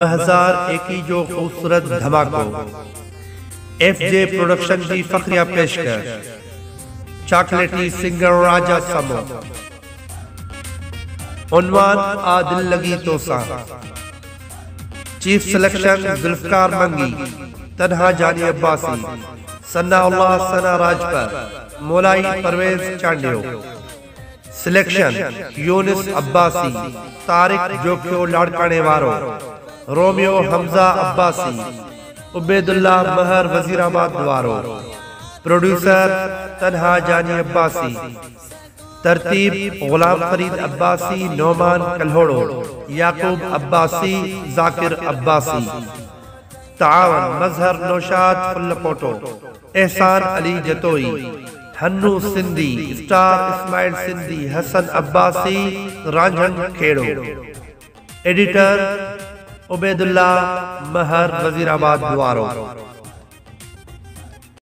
2021 जो खूबसूरत धमाको FJ production की फखरिया पेशकश चॉकलेटी सिंगर राजा समो। उन्वान आदिल लगी तो सा। चीफ सिलेक्शन जुल्फकार मंगी, तन्हा जानी अब्बासी, सन्नाउल्लाह सना राजपर, मोलाई परवेज चांडियो। सिलेक्शन यूनिस अब्बासी, तारिक जोक्यो लाड़काने वारो, रोमियो हमजा अब्बासी, उबैदुल्ला महर वजीराबाद वारो। प्रोड्यूसर तन्हा जानी अब्बासी। तरतीब गुलाम फरीद अब्बासी, नोमान कल्होड़ो, याकूब अब्बासी, जाकिर अब्बासी। तावन मजहर नौशाद फुल्लपोटो, एहसान अली जतोई, हन्नू सिंधी, स्टार इस्माइल सिंधी, हसन अब्बासी, रांझन खेड़ो। एडिटर उबैदुल्ला महर वजीराबाद वारो।